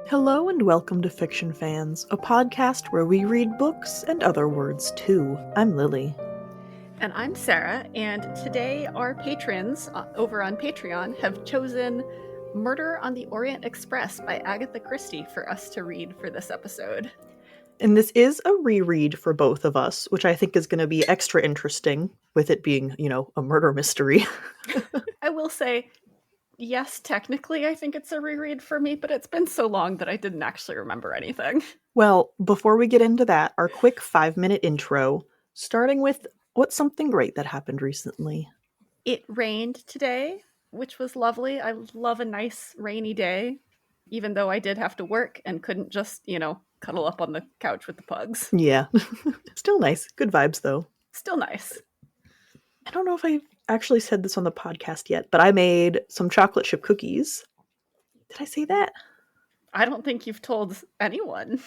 Hello and welcome to Fiction Fans, a podcast where we read books and other words too. I'm Lily. And I'm Sarah, and today our patrons over on Patreon have chosen Murder on the Orient Express by Agatha Christie for us to read for this episode. And this is a reread for both of us, which I think is going to be extra interesting with it being, a murder mystery. I will say, yes, technically I think it's a reread for me, but it's been so long that I didn't actually remember anything. Well, before we get into that, our quick 5-minute intro, starting with what's something great that happened recently. It rained today, which was lovely. I love a nice rainy day, even though I did have to work and couldn't just, cuddle up on the couch with the pugs. Yeah. Still nice. Good vibes, though. Still nice. I don't know if I actually said this on the podcast yet, but I made some chocolate chip cookies. Did I say that? I don't think you've told anyone.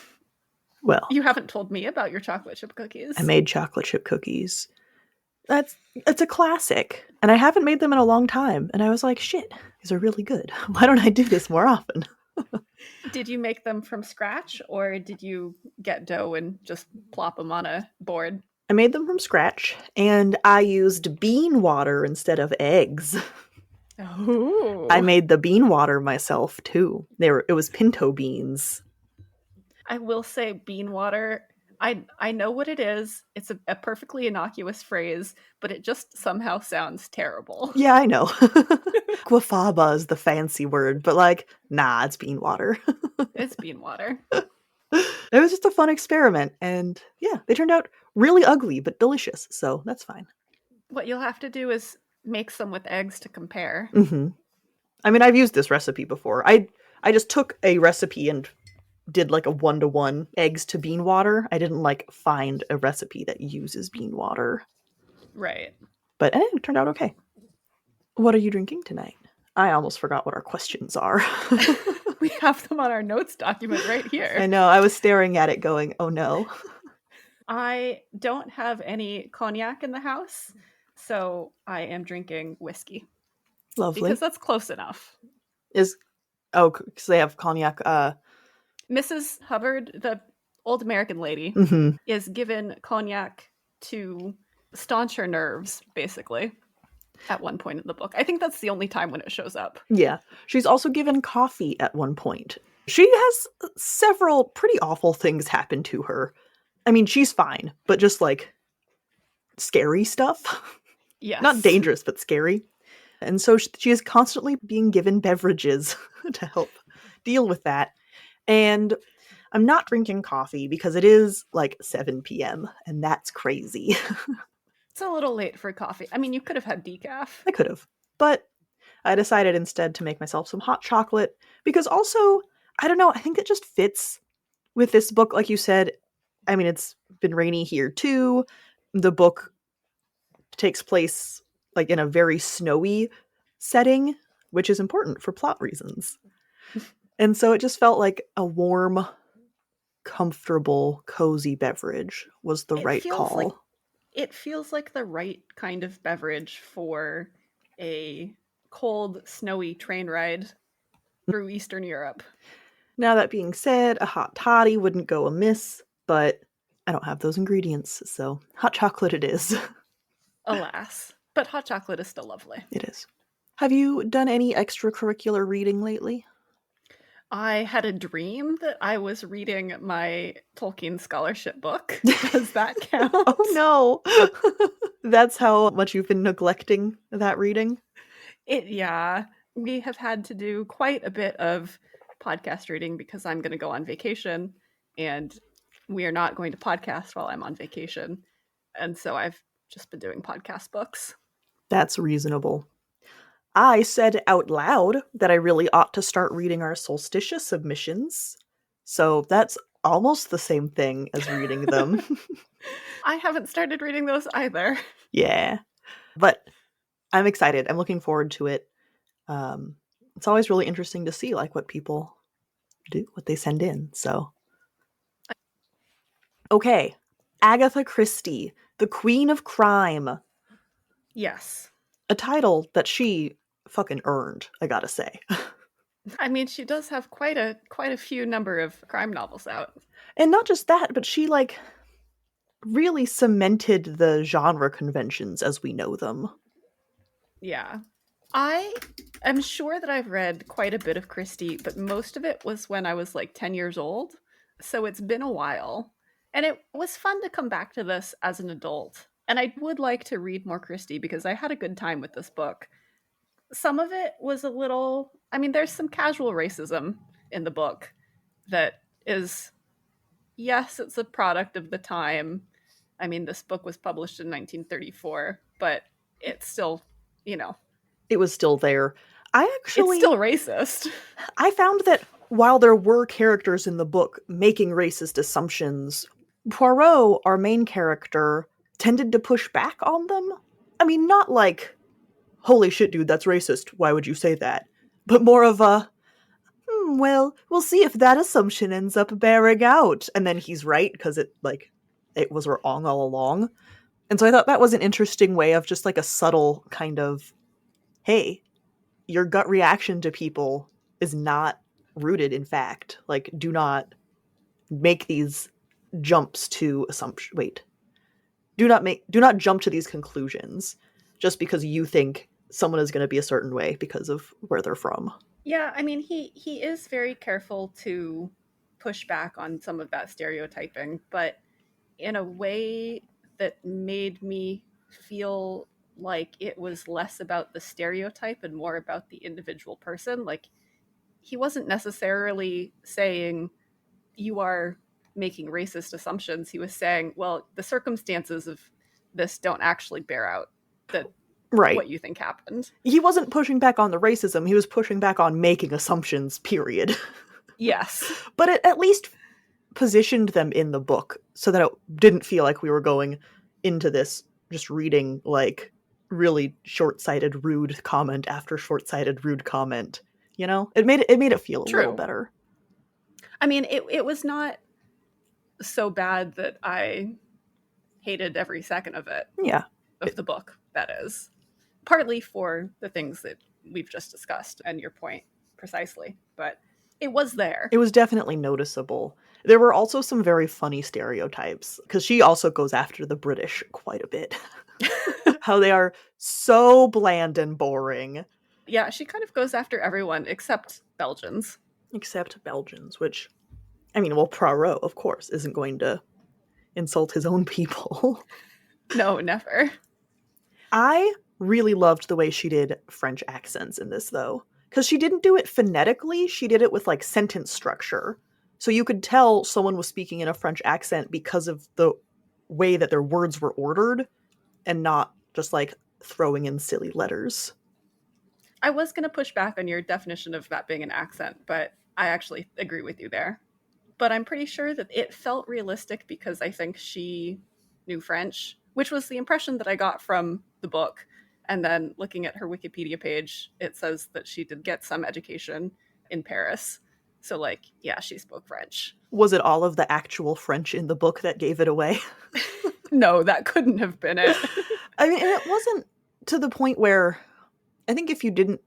Well, you haven't told me about your chocolate chip cookies. I made chocolate chip cookies. It's a classic, and I haven't made them in a long time. And I was like, shit, these are really good. Why don't I do this more often? Did you make them from scratch, or did you get dough and just plop them on a board? I made them from scratch, and I used bean water instead of eggs. Oh. I made the bean water myself, too. It was pinto beans. I will say bean water, I know what it is. It's a perfectly innocuous phrase, but it just somehow sounds terrible. Yeah, I know. Guafaba is the fancy word, but nah, it's bean water. It's bean water. It was just a fun experiment, and yeah, they turned out really ugly, but delicious, so that's fine. What you'll have to do is make some with eggs to compare. Mm-hmm. I mean, I've used this recipe before. I just took a recipe and did a 1-to-1 eggs to bean water. I didn't find a recipe that uses bean water. Right. But it turned out okay. What are you drinking tonight? I almost forgot what our questions are. We have them on our notes document right here. I know. I was staring at it going, oh no. I don't have any cognac in the house, so I am drinking whiskey. Lovely. Because that's close enough. Because they have cognac. Mrs. Hubbard, the old American lady, is given cognac to staunch her nerves, basically, at one point in the book. I think that's the only time when it shows up. Yeah. She's also given coffee at one point. She has several pretty awful things happen to her. I mean, she's fine, but just scary stuff. Yes. Not dangerous, but scary. And so she is constantly being given beverages to help deal with that. And I'm not drinking coffee because it is 7 p.m. and that's crazy. It's a little late for coffee. I mean, you could have had decaf. I could have. But I decided instead to make myself some hot chocolate because also, I don't know, I think it just fits with this book. Like you said, I mean, it's been rainy here too. The book takes place in a very snowy setting, which is important for plot reasons. And so it just felt like a warm, comfortable, cozy beverage was the right call. It feels like the right kind of beverage for a cold, snowy train ride through Eastern Europe. Now, that being said, a hot toddy wouldn't go amiss, but I don't have those ingredients, so hot chocolate it is. Alas. But hot chocolate is still lovely. It is. Have you done any extracurricular reading lately? I had a dream that I was reading my Tolkien scholarship book. Does that count? Oh no! That's how much you've been neglecting that reading? Yeah. We have had to do quite a bit of podcast reading because I'm going to go on vacation, and we are not going to podcast while I'm on vacation. And so I've just been doing podcast books. That's reasonable. I said out loud that I really ought to start reading our Solsticia submissions. So that's almost the same thing as reading them. I haven't started reading those either. Yeah. But I'm excited. I'm looking forward to it. It's always really interesting to see what people do, what they send in. So. Okay. Agatha Christie, the Queen of Crime. Yes. A title that she fucking earned, I gotta say. I mean, she does have quite a few number of crime novels out. And not just that, but she, like, really cemented the genre conventions as we know them. Yeah. I am sure that I've read quite a bit of Christie, but most of it was when I was like 10 years old. So it's been a while. And it was fun to come back to this as an adult. And I would like to read more Christie because I had a good time with this book. Some of it was a little, I mean, there's some casual racism in the book that is, yes, it's a product of the time. I mean, this book was published in 1934, but it's still, you know, It was still there. I it's actually still racist. I found that while there were characters in the book making racist assumptions, Poirot, our main character, tended to push back on them. I mean, not like, holy shit, dude, that's racist. Why would you say that? But more of a, well, we'll see if that assumption ends up bearing out. And then he's right, because it was wrong all along. And so I thought that was an interesting way of just like a subtle kind of, hey, your gut reaction to people is not rooted in fact. Like, do not make these jumps to assumption. Wait, do not jump to these conclusions just because you think someone is going to be a certain way because of where they're from. Yeah, I mean, he is very careful to push back on some of that stereotyping, but in a way that made me feel like it was less about the stereotype and more about the individual person. Like, he wasn't necessarily saying you are making racist assumptions. He was saying, well, the circumstances of this don't actually bear out that Right. what you think happened. He wasn't pushing back on the racism, he was pushing back on making assumptions, period. Yes. But it at least positioned them in the book so that it didn't feel like we were going into this just reading like really short-sighted rude comment after short-sighted rude comment. You know, it made it feel a little True. better. I mean, it was not so bad that I hated every second of it, Yeah. of the book, that is. Partly for the things that we've just discussed and your point precisely, but it was there. It was definitely noticeable. There were also some very funny stereotypes because she also goes after the British quite a bit. How they are so bland and boring. Yeah, she kind of goes after everyone except Belgians. Except Belgians, which, I mean, well, Poirot, of course, isn't going to insult his own people. No, never. I really loved the way she did French accents in this, though. Because she didn't do it phonetically, she did it with, like, sentence structure. So you could tell someone was speaking in a French accent because of the way that their words were ordered, and not just, like, throwing in silly letters. I was going to push back on your definition of that being an accent, but I actually agree with you there. But I'm pretty sure that it felt realistic because I think she knew French, which was the impression that I got from the book. And then looking at her Wikipedia page, it says that she did get some education in Paris. So, like, yeah, she spoke French. Was it all of the actual French in the book that gave it away? No, that couldn't have been it. I mean, and it wasn't to the point where I think if you didn't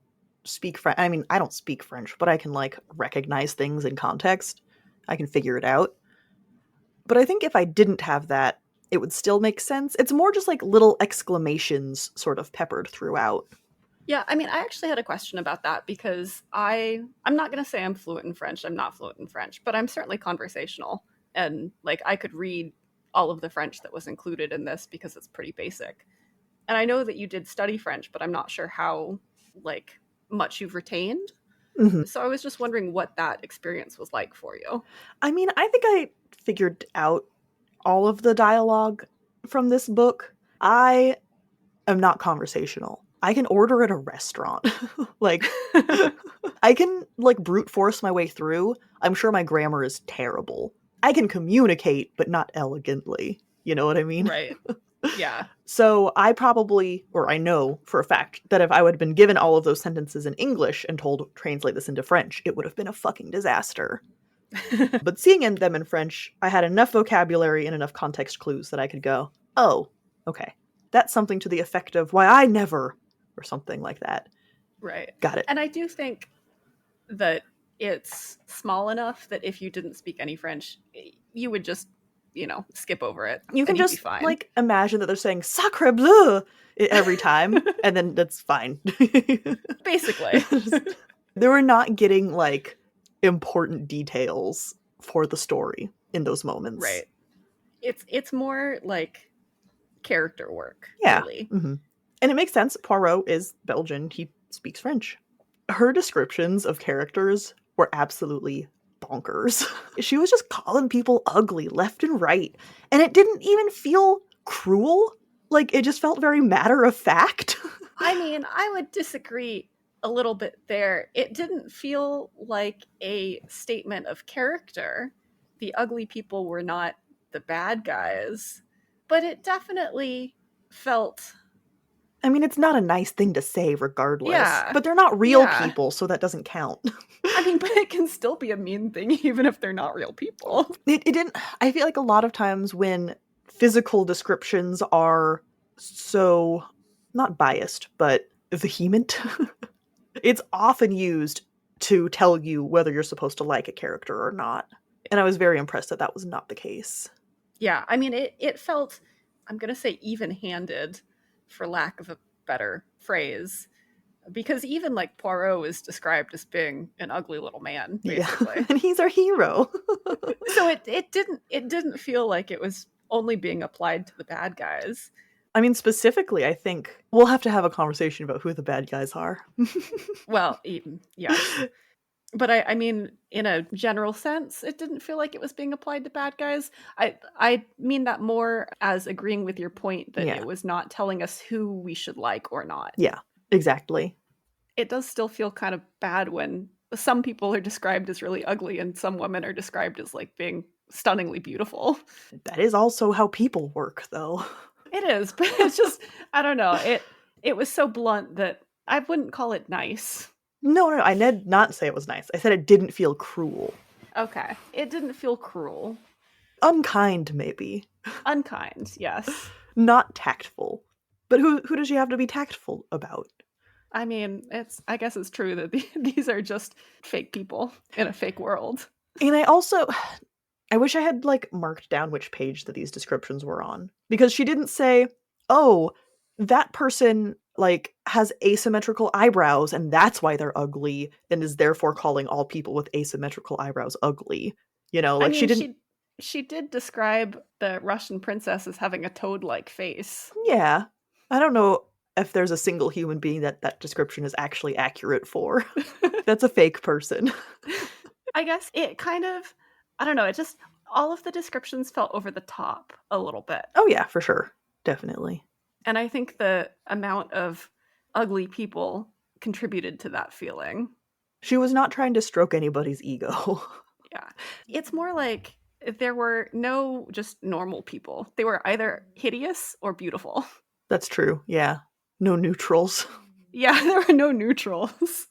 speak French, I mean, I don't speak French, but I can, like, recognize things in context. I can figure it out. But I think if I didn't have that, it would still make sense. It's more just like little exclamations sort of peppered throughout. Yeah, I mean, I actually had a question about that because I'm not going to say I'm fluent in French. I'm not fluent in French, but I'm certainly conversational. And like I could read all of the French that was included in this because it's pretty basic. And I know that you did study French, but I'm not sure how like much you've retained. Mm-hmm. So I was just wondering what that experience was like for you. I mean, I think I figured out all of the dialogue from this book. I am not conversational. I can order at a restaurant. Like, I can, like, brute force my way through. I'm sure my grammar is terrible. I can communicate, but not elegantly. You know what I mean? Right. Yeah. So I probably, or I know for a fact, that if I would have been given all of those sentences in English and told translate this into French, it would have been a fucking disaster. But seeing them in French, I had enough vocabulary and enough context clues that I could go, oh, okay. That's something to the effect of why I never, or something like that. Right. Got it. And I do think that it's small enough that if you didn't speak any French, you would just, skip over it You can and you'd be just, fine. like, imagine that they're saying "Sacre bleu" every time, and then that's fine. Basically. They were not getting, like, important details for the story in those moments. Right. It's more like character work, Yeah. really. Mhm. And it makes sense. Poirot is Belgian. He speaks French. Her descriptions of characters were absolutely bonkers. She was just calling people ugly left and right, and it didn't even feel cruel. Like, it just felt very matter of fact. I mean, I would disagree a little bit there. It didn't feel like a statement of character. The ugly people were not the bad guys, but it definitely felt, I mean, it's not a nice thing to say regardless, yeah, but they're not real yeah. people, so that doesn't count. I mean, but it can still be a mean thing even if they're not real people. It didn't. I feel like a lot of times when physical descriptions are so, not biased, but vehement, it's often used to tell you whether you're supposed to like a character or not. And I was very impressed that that was not the case. Yeah, I mean, it felt, I'm going to say even-handed, for lack of a better phrase, because even like Poirot was described as being an ugly little man, basically. Yeah. And he's our hero. So it didn't feel like it was only being applied to the bad guys. I mean, specifically, I think we'll have to have a conversation about who the bad guys are. Well, yes. But I mean, in a general sense, it didn't feel like it was being applied to bad guys. I mean that more as agreeing with your point that Yeah. it was not telling us who we should like or not. Yeah, exactly. It does still feel kind of bad when some people are described as really ugly and some women are described as like being stunningly beautiful. That is also how people work, though. It is, but it's just, I don't know. It was so blunt that I wouldn't call it nice. No, I did not say it was nice. I said it didn't feel cruel. Okay. It didn't feel cruel. Unkind, maybe. Unkind, yes. Not tactful. But who does she have to be tactful about? I mean, I guess it's true that these are just fake people in a fake world. And I wish I had, like, marked down which page that these descriptions were on. Because she didn't say, oh, that person, like, has asymmetrical eyebrows and that's why they're ugly and is therefore calling all people with asymmetrical eyebrows ugly. You know, like, I mean, she didn't... she did describe the Russian princess as having a toad-like face. Yeah. I don't know if there's a single human being that description is actually accurate for. That's a fake person. I guess it kind of, I don't know, it just, all of the descriptions felt over the top a little bit. Oh yeah, for sure. Definitely. And I think the amount of ugly people contributed to that feeling. She was not trying to stroke anybody's ego. Yeah. It's more like there were no just normal people. They were either hideous or beautiful. That's true, yeah. No neutrals. Yeah, there were no neutrals.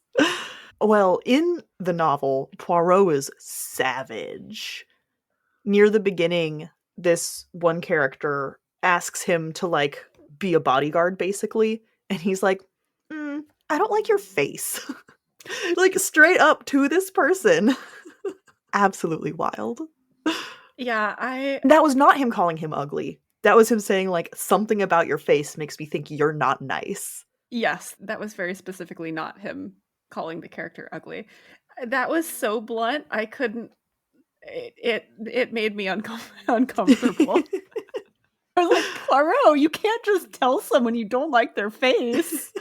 Well, in the novel, Poirot is savage. Near the beginning, this one character asks him to, like, be a bodyguard, basically. And he's like, I don't like your face. Like, straight up to this person. Absolutely wild. Yeah, That was not him calling him ugly. That was him saying, like, something about your face makes me think you're not nice. Yes, that was very specifically not him calling the character ugly. That was so blunt, I couldn't, it made me uncomfortable. I was like, Poirot, you can't just tell someone you don't like their face.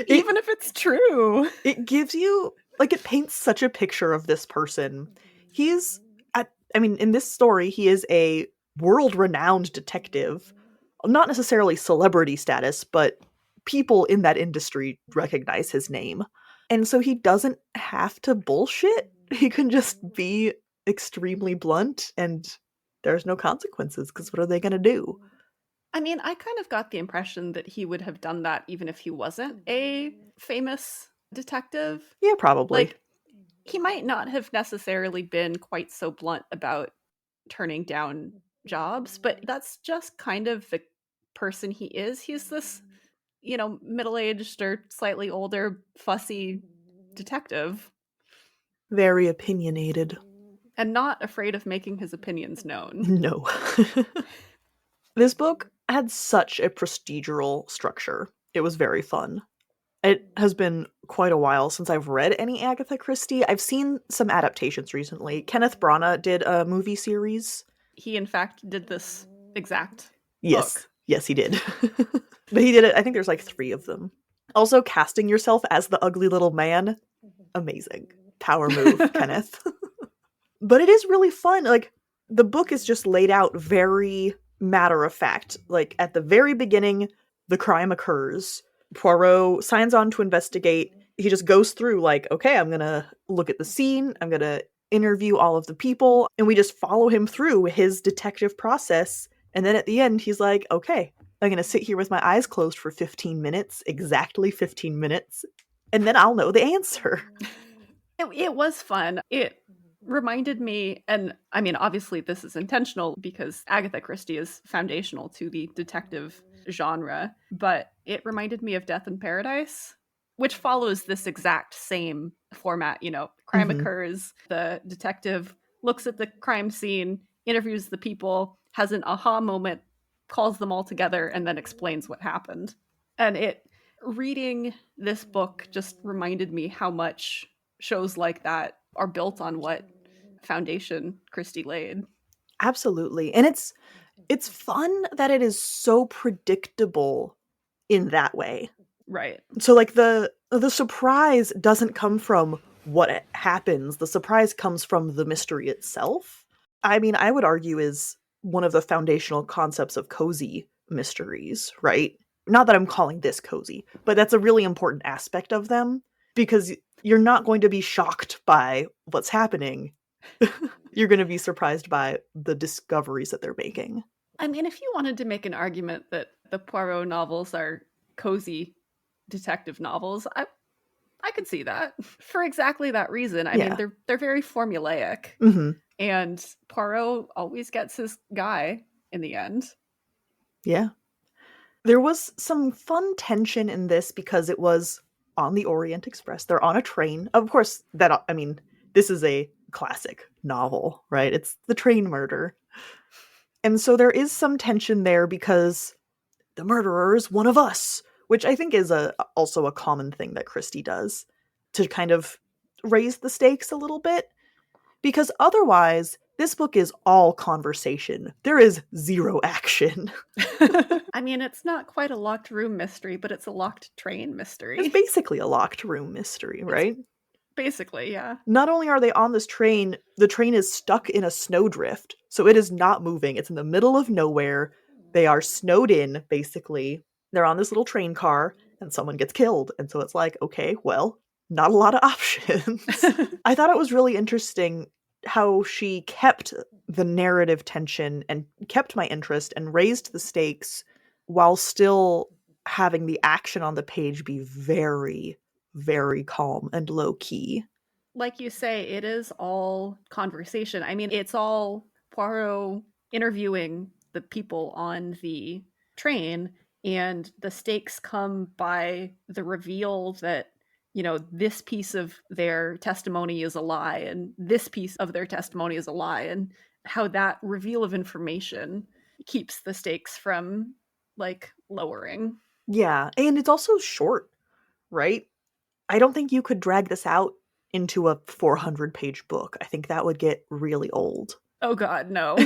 Even if it's true. It gives you, like, it paints such a picture of this person. In this story, he is a world-renowned detective. Not necessarily celebrity status, but people in that industry recognize his name. And so he doesn't have to bullshit. He can just be extremely blunt and there's no consequences, because what are they going to do? I mean, I kind of got the impression that he would have done that even if he wasn't a famous detective. Yeah, probably. Like, he might not have necessarily been quite so blunt about turning down jobs, but that's just kind of the person he is. He's this, middle-aged or slightly older, fussy detective. Very opinionated. And not afraid of making his opinions known. No. This book had such a procedural structure. It was very fun. It has been quite a while since I've read any Agatha Christie. I've seen some adaptations recently. Kenneth Branagh did a movie series. He, in fact, did this exact Yes. book. Yes, he did. But he did it, I think there's like 3 of them. Also, casting yourself as the ugly little man, amazing. Power move, Kenneth. But it is really fun. Like, the book is just laid out very matter of fact. Like, at the very beginning, the crime occurs. Poirot signs on to investigate. He just goes through, like, okay, I'm gonna look at the scene, I'm gonna interview all of the people, and we just follow him through his detective process. And then at the end, he's like, okay, I'm gonna sit here with my eyes closed for 15 minutes, exactly 15 minutes, and then I'll know the answer. It was fun. It reminded me, and I mean, obviously this is intentional because Agatha Christie is foundational to the detective genre, but it reminded me of Death in Paradise, which follows this exact same format. You know, crime occurs, the detective looks at the crime scene, interviews the people, has an aha moment, calls them all together, and then explains what happened. And reading this book just reminded me how much shows like that are built on what foundation Christie laid. Absolutely. And it's fun that it is so predictable in that way. Right. So like the surprise doesn't come from what happens. The surprise comes from the mystery itself. I mean, I would argue is one of the foundational concepts of cozy mysteries, right? Not that I'm calling this cozy, but that's a really important aspect of them because you're not going to be shocked by what's happening. You're going to be surprised by the discoveries that they're making. I mean, if you wanted to make an argument that the Poirot novels are cozy detective novels, I could see that for exactly that reason. I mean, they're very formulaic, and Poirot always gets his guy in the end. Yeah. There was some fun tension in this because it was on the Orient Express. They're on a train. Of course, this is a classic novel, right? It's the train murder. And so there is some tension there because the murderer is one of us, which I think is also a common thing that Christie does to kind of raise the stakes a little bit. Because otherwise, this book is all conversation. There is zero action. I mean, it's not quite a locked room mystery, but it's a locked train mystery. It's basically a locked room mystery, right? Basically, yeah. Not only are they on this train, the train is stuck in a snowdrift. So it is not moving. It's in the middle of nowhere. They are snowed in, basically. They're on this little train car, and someone gets killed. And so it's like, okay, well, not a lot of options. I thought it was really interesting how she kept the narrative tension and kept my interest and raised the stakes while still having the action on the page be very, very calm and low key. Like you say, it is all conversation. I mean, it's all Poirot interviewing the people on the train, and the stakes come by the reveal that, you know, this piece of their testimony is a lie, and this piece of their testimony is a lie, and how that reveal of information keeps the stakes from, like, lowering. Yeah, and it's also short, right? I don't think you could drag this out into a 400-page book. I think that would get really old. Oh god, no.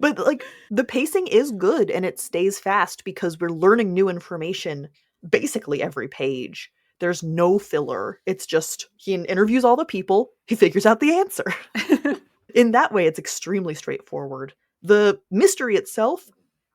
But like the pacing is good and it stays fast because we're learning new information basically every page. There's no filler. It's just he interviews all the people, he figures out the answer. In that way, it's extremely straightforward. The mystery itself,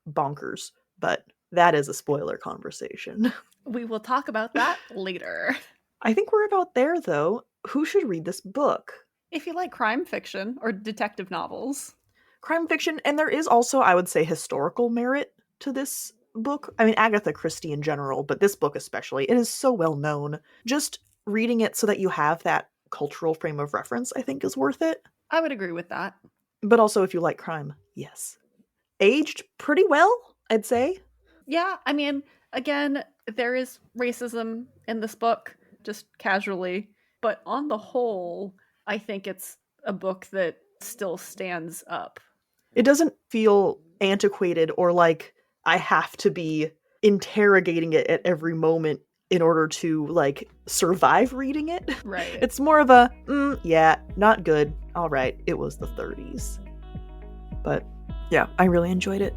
bonkers, but that is a spoiler conversation. We will talk about that later. I think we're about there, though. Who should read this book? If you like crime fiction or detective novels. Crime fiction, and there is also, I would say, historical merit to this book. I mean, Agatha Christie in general, but this book especially. It is so well known. Just reading it so that you have that cultural frame of reference, I think, is worth it. I would agree with that. But also, if you like crime, yes. Aged pretty well, I'd say. Yeah, I mean, again, there is racism in this book, just casually. But on the whole, I think it's a book that still stands up. It doesn't feel antiquated or like I have to be interrogating it at every moment in order to like survive reading it. Right. It's more of a yeah, not good. All right, it was the 30s. But yeah, I really enjoyed it.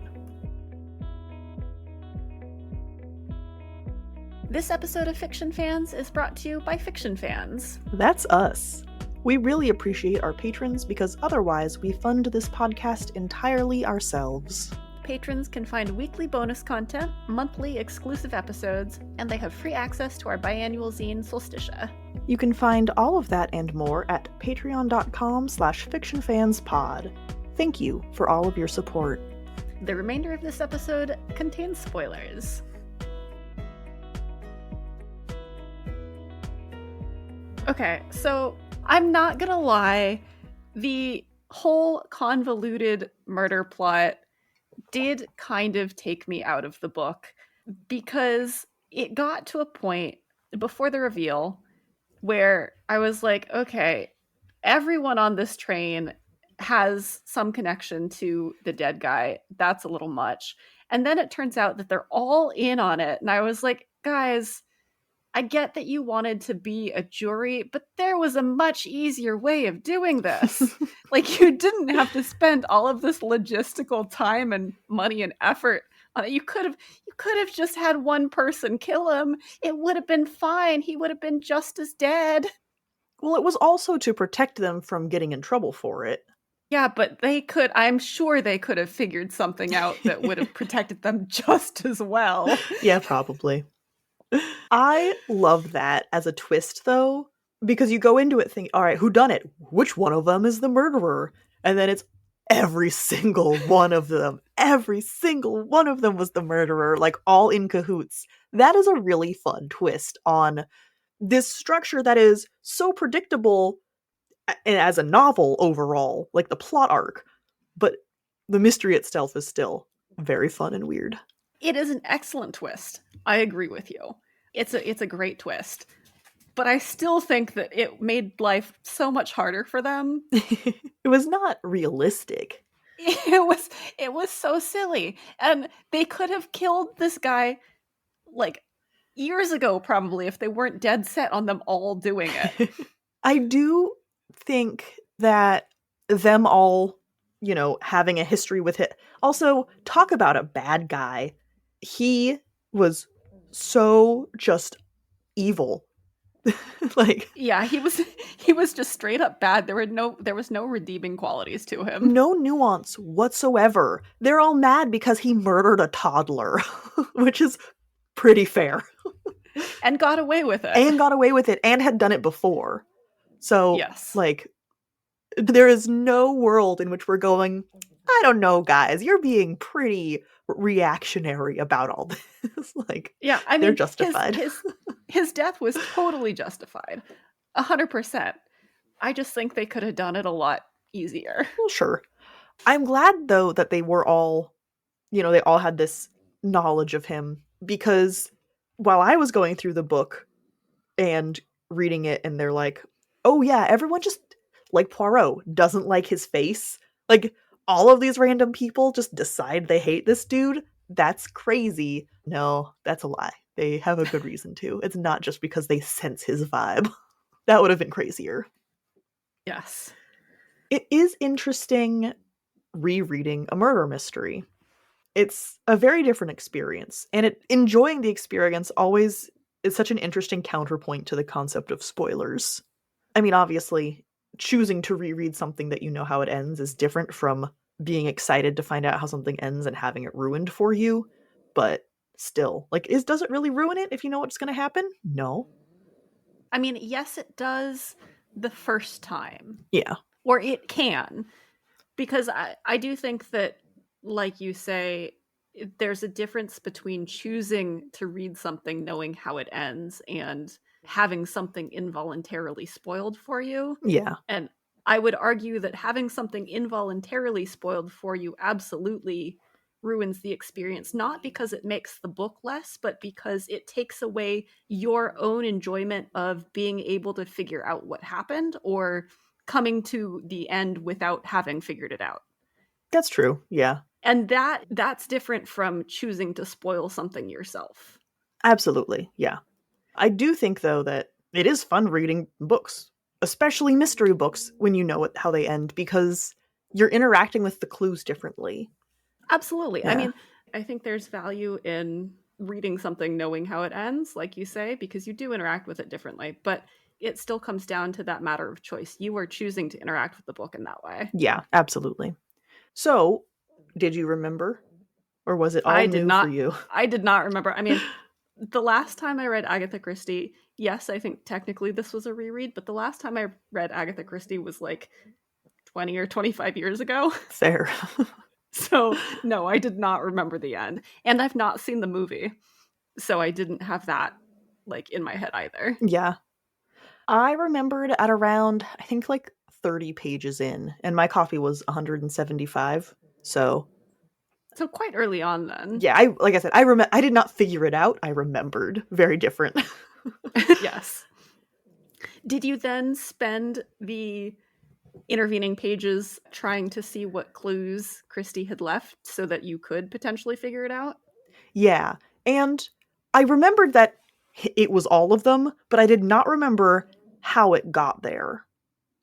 This episode of Fiction Fans is brought to you by Fiction Fans. That's us. We really appreciate our patrons because otherwise we fund this podcast entirely ourselves. Patrons can find weekly bonus content, monthly exclusive episodes, and they have free access to our biannual zine Solsticia. You can find all of that and more at patreon.com/fictionfanspod. Thank you for all of your support. The remainder of this episode contains spoilers. Okay, so I'm not gonna lie, the whole convoluted murder plot did kind of take me out of the book because it got to a point before the reveal where I was like, okay, everyone on this train has some connection to the dead guy. That's a little much. And then it turns out that they're all in on it. And I was like, guys, I get that you wanted to be a jury, but there was a much easier way of doing this. Like, you didn't have to spend all of this logistical time and money and effort on it. You could have just had one person kill him. It would have been fine. He would have been just as dead. Well, it was also to protect them from getting in trouble for it. Yeah, but I'm sure they could have figured something out that would have protected them just as well. Yeah, probably. I love that as a twist, though, because you go into it thinking, all right, who done it? Which one of them is the murderer? And then it's every single one of them. Every single one of them was the murderer, like all in cahoots. That is a really fun twist on this structure that is so predictable as a novel overall, like the plot arc. But the mystery itself is still very fun and weird. It is an excellent twist. I agree with you. It's a great twist. But I still think that it made life so much harder for them. It was not realistic. It was so silly. And they could have killed this guy like years ago probably if they weren't dead set on them all doing it. I do think that them all, having a history with it. Also, talk about a bad guy. He was so just evil. Like, yeah, he was just straight up bad. There was no redeeming qualities to him. No nuance whatsoever. They're all mad because he murdered a toddler, which is pretty fair. And got away with it. And had done it before. So, yes. Like, there is no world in which we're going, I don't know, guys, you're being pretty reactionary about all this. Like, yeah, I mean, they're justified. His death was totally justified. 100%. I just think they could have done it a lot easier. Well, sure. I'm glad, though, that they were all, they all had this knowledge of him, because while I was going through the book and reading it, and they're like, oh yeah, everyone just, like Poirot, doesn't like his face. Like, all of these random people just decide they hate this dude. That's crazy. No, that's a lie. They have a good reason to. It's not just because they sense his vibe. That would have been crazier. Yes. It is interesting rereading a murder mystery. It's a very different experience, and enjoying the experience always is such an interesting counterpoint to the concept of spoilers. I mean, obviously, choosing to reread something that you know how it ends is different from being excited to find out how something ends and having it ruined for you, but still, like, does it really ruin it if you know what's going to happen? No. I mean, yes, it does the first time. Yeah. Or it can. Because I do think that, like you say, there's a difference between choosing to read something knowing how it ends and having something involuntarily spoiled for you. Yeah. And I would argue that having something involuntarily spoiled for you absolutely ruins the experience, not because it makes the book less, but because it takes away your own enjoyment of being able to figure out what happened or coming to the end without having figured it out. That's true. Yeah. And that's different from choosing to spoil something yourself. Absolutely. Yeah. I do think, though, that it is fun reading books, especially mystery books, when you know how they end, because you're interacting with the clues differently. Absolutely. Yeah. I mean, I think there's value in reading something knowing how it ends, like you say, because you do interact with it differently. But it still comes down to that matter of choice. You are choosing to interact with the book in that way. Yeah, absolutely. So, did you remember? Or was it all new for you? I did not remember. I mean, the last time I read Agatha Christie, yes, I think technically this was a reread, but the last time I read Agatha Christie was like 20 or 25 years ago. Fair. So, no, I did not remember the end. And I've not seen the movie. So I didn't have that like in my head either. Yeah. I remembered at around, I think, like 30 pages in, and my copy was 175. So quite early on then. yeah, like I said, I did not figure it out. I remembered. Very different. Yes. Did you then spend the intervening pages trying to see what clues Christie had left so that you could potentially figure it out? Yeah. And I remembered that it was all of them, but I did not remember how it got there.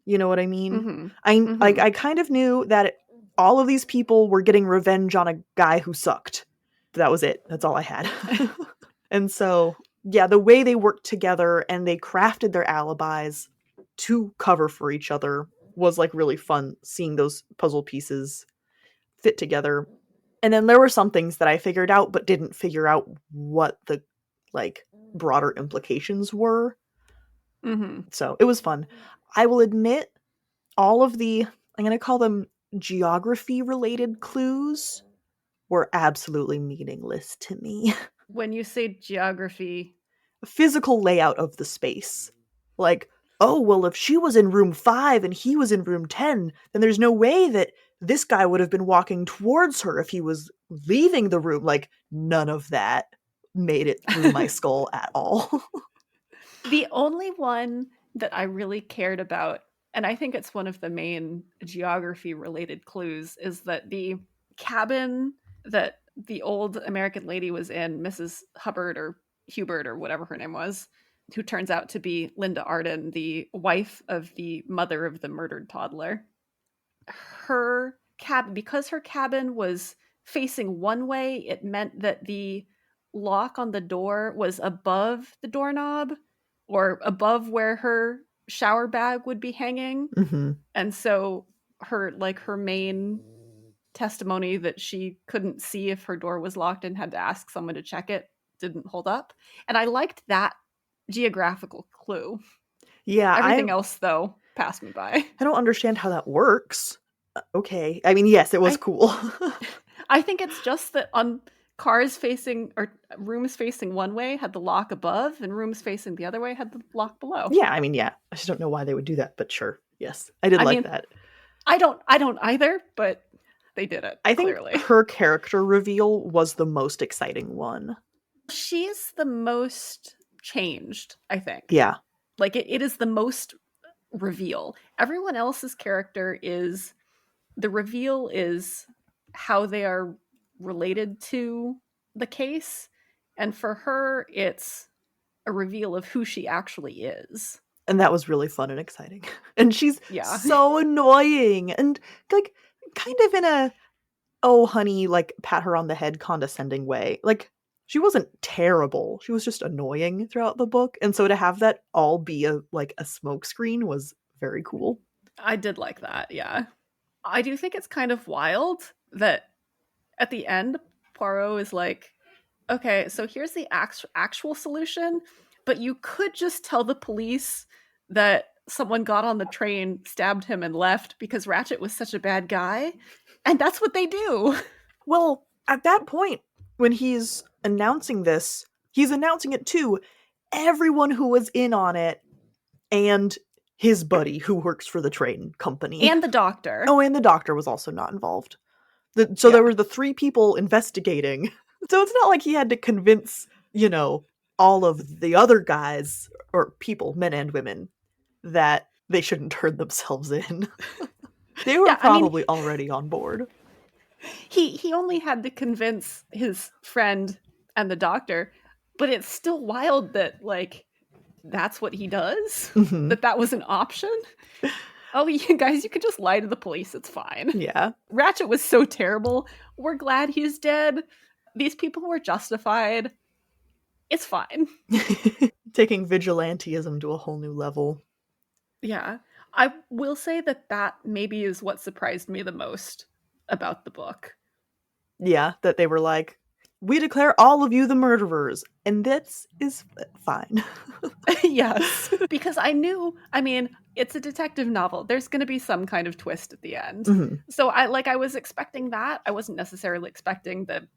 You know what I mean? Mm-hmm. I kind of knew that all of these people were getting revenge on a guy who sucked. That was it. That's all I had. And so, yeah, the way they worked together and they crafted their alibis to cover for each other was like really fun, seeing those puzzle pieces fit together. And then there were some things that I figured out but didn't figure out what the like broader implications were. Mm-hmm. So it was fun. I will admit, all of the, I'm going to call them geography related clues, were absolutely meaningless to me. When you say geography, Physical layout of the space. Like, oh, well, if she was in room 5 and he was in room 10, then there's no way that this guy would have been walking towards her if he was leaving the room. Like, none of that made it through my skull at all. the only one that I really cared about, and I think it's one of the main geography related clues, is that the cabin that the old American lady was in, Mrs. Hubbard or Hubert or whatever her name was, who turns out to be Linda Arden, the wife of the mother of the murdered toddler. Her cabin, because her cabin was facing one way, it meant that the lock on the door was above the doorknob or above where her shower bag would be hanging. Mm-hmm. And so her main testimony that she couldn't see if her door was locked and had to ask someone to check it didn't hold up. And I liked that geographical clue. Yeah. Everything else, though, passed me by. I don't understand how that works. Okay. I mean, yes, it was cool. I think it's just that on cars facing or rooms facing one way had the lock above and rooms facing the other way had the lock below. Yeah, I mean, yeah. I just don't know why they would do that, but sure. Yes. I did like that. I don't either, but they did it. I think clearly. Her character reveal was the most exciting one. She's the most changed, I think. Yeah. Like it is the most reveal. Everyone else's character is the reveal is how they are related to the case. And for her, it's a reveal of who she actually is. And that was really fun and exciting. And she's so annoying and like kind of in a, oh honey, like pat her on the head condescending way. Like she wasn't terrible. She was just annoying throughout the book. And so to have that all be a smokescreen was very cool. I did like that, yeah. I do think it's kind of wild that at the end, Poirot is like, okay, so here's the actual solution, but you could just tell the police that someone got on the train, stabbed him, and left because Ratchet was such a bad guy. And that's what they do. Well, at that point, when he's announcing this, he's announcing it to everyone who was in on it and his buddy who works for the train company. And the doctor. Oh, and the doctor was also not involved. There were the 3 people investigating. So it's not like he had to convince, all of the other guys or people, men and women, that they shouldn't turn themselves in. They were Yeah, I mean, probably already on board. he only had to convince his friend and the doctor, but it's still wild that, like, that's what he does? Mhm. That was an option? Oh, you guys, you could just lie to the police. It's fine. Yeah. Ratchet was so terrible. We're glad he's dead. These people were justified. It's fine. Taking vigilantism to a whole new level. Yeah. I will say that maybe is what surprised me the most about the book. Yeah, that they were like, we declare all of you the murderers, and this is fine. Yes. Because I knew, I mean, it's a detective novel. There's going to be some kind of twist at the end. Mhm. So I was expecting that. I wasn't necessarily expecting that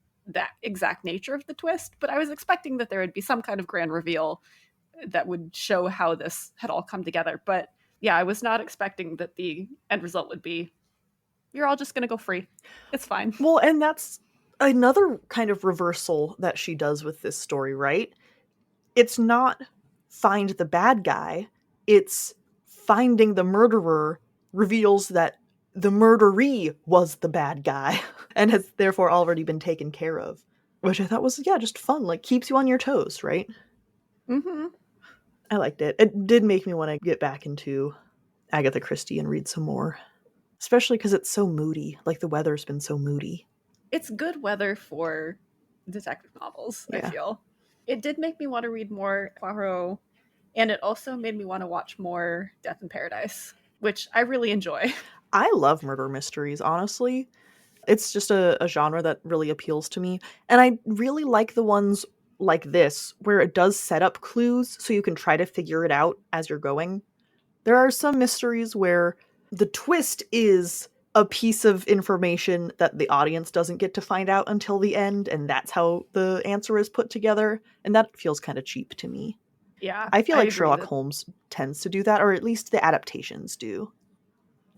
exact nature of the twist, but I was expecting that there would be some kind of grand reveal that would show how this had all come together. But yeah, I was not expecting that the end result would be, you're all just going to go free. It's fine. Well, and that's another kind of reversal that she does with this story, right? It's not find the bad guy, it's finding the murderer reveals that the murderee was the bad guy and has therefore already been taken care of. Which I thought was, yeah, just fun. Like, keeps you on your toes, right? Mm-hmm. I liked it. It did make me want to get back into Agatha Christie and read some more. Especially because it's so moody. Like, the weather's been so moody. It's good weather for detective novels, I Yeah. feel. It did make me want to read more Poirot, and it also made me want to watch more Death in Paradise, which I really enjoy. I love murder mysteries, honestly. It's just a genre that really appeals to me. And I really like the ones like this, where it does set up clues so you can try to figure it out as you're going. There are some mysteries where the twist is a piece of information that the audience doesn't get to find out until the end, and that's how the answer is put together. And that feels kind of cheap to me. Yeah, I feel I like agree Sherlock that Holmes tends to do that, or at least the adaptations do.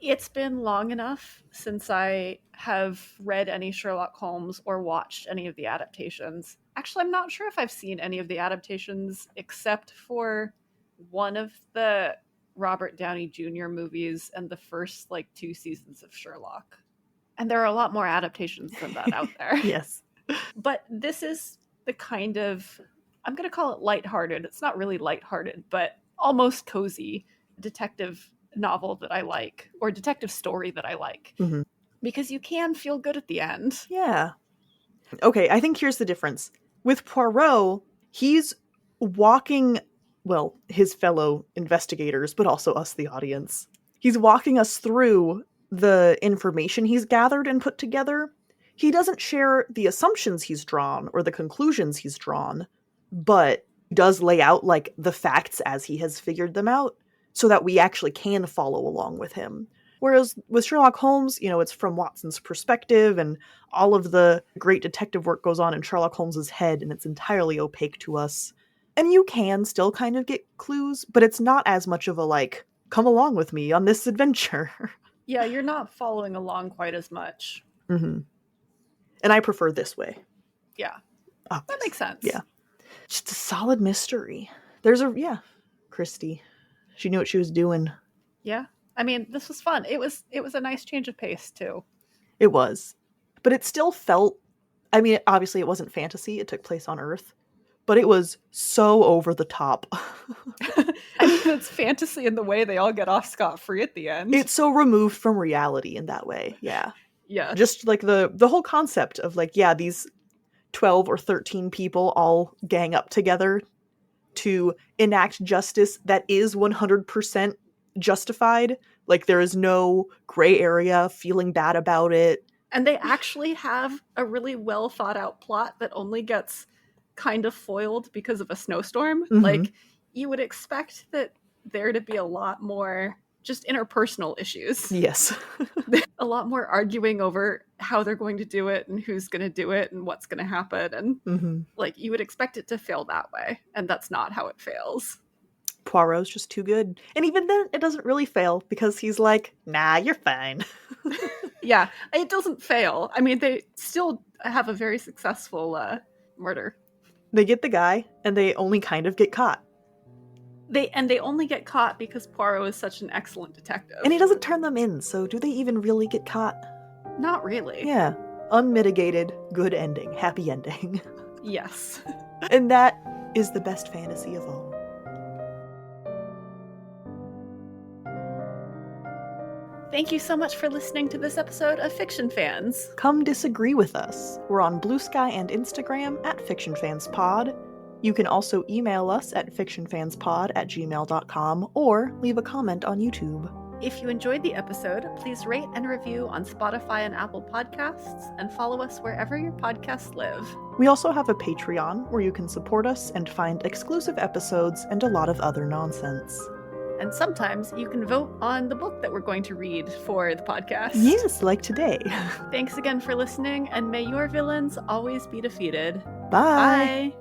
it's been long enough since I have read any Sherlock Holmes or watched any of the adaptations. Actually, I'm not sure if I've seen any of the adaptations except for one of the Robert Downey Jr. movies and the first like 2 seasons of Sherlock. And there are a lot more adaptations than that out there. Yes. But this is the kind of, I'm going to call it lighthearted. It's not really lighthearted, but almost cozy detective novel that I like, or detective story that I like. Mhm. Because you can feel good at the end. Yeah. Okay, I think here's the difference. With Poirot, he's walking, well, his fellow investigators, but also us, the audience. He's walking us through the information he's gathered and put together. He doesn't share the assumptions he's drawn or the conclusions he's drawn, but does lay out like the facts as he has figured them out so that we actually can follow along with him. Whereas with Sherlock Holmes, it's from Watson's perspective, and all of the great detective work goes on in Sherlock Holmes's head, and it's entirely opaque to us. And you can still kind of get clues, but it's not as much of a like, come along with me on this adventure. Yeah, you're not following along quite as much. Mm-hmm. And I prefer this way. Yeah, Obviously. that makes sense. Yeah. Just a solid mystery. There's Christie. She knew what she was doing. Yeah. I mean, this was fun. It was a nice change of pace too. It was. But it still felt, I mean, obviously it wasn't fantasy. It took place on Earth. But it was so over the top. I mean, it's fantasy in the way they all get off scot-free at the end. It's so removed from reality in that way. Yeah. Yeah. Just like the whole concept of like, yeah, these 12 or 13 people all gang up together to enact justice that is 100% justified. Like, there is no gray area, feeling bad about it. And they actually have a really well thought out plot that only gets kind of foiled because of a snowstorm. Mhm. Like, you would expect that there to be a lot more just interpersonal issues. Yes. A lot more arguing over how they're going to do it and who's going to do it and what's going to happen. And like, you would expect it to fail that way. And that's not how it fails. Poirot's just too good. And even then, it doesn't really fail because he's like, nah, you're fine. Yeah, it doesn't fail. I mean, they still have a very successful murder. They get the guy, and they only kind of get caught. They only get caught because Poirot is such an excellent detective. And he doesn't turn them in, so do they even really get caught? Not really. Yeah. Unmitigated, good ending, happy ending. Yes. And that is the best fantasy of all. Thank you so much for listening to this episode of Fiction Fans. Come disagree with us. We're on Blue Sky and Instagram at FictionFansPod. You can also email us at fictionfanspod@gmail.com or leave a comment on YouTube. If you enjoyed the episode, please rate and review on Spotify and Apple Podcasts, and follow us wherever your podcasts live. We also have a Patreon where you can support us and find exclusive episodes and a lot of other nonsense. And sometimes you can vote on the book that we're going to read for the podcast. Yes, like today. Thanks again for listening, and may your villains always be defeated. Bye! Bye!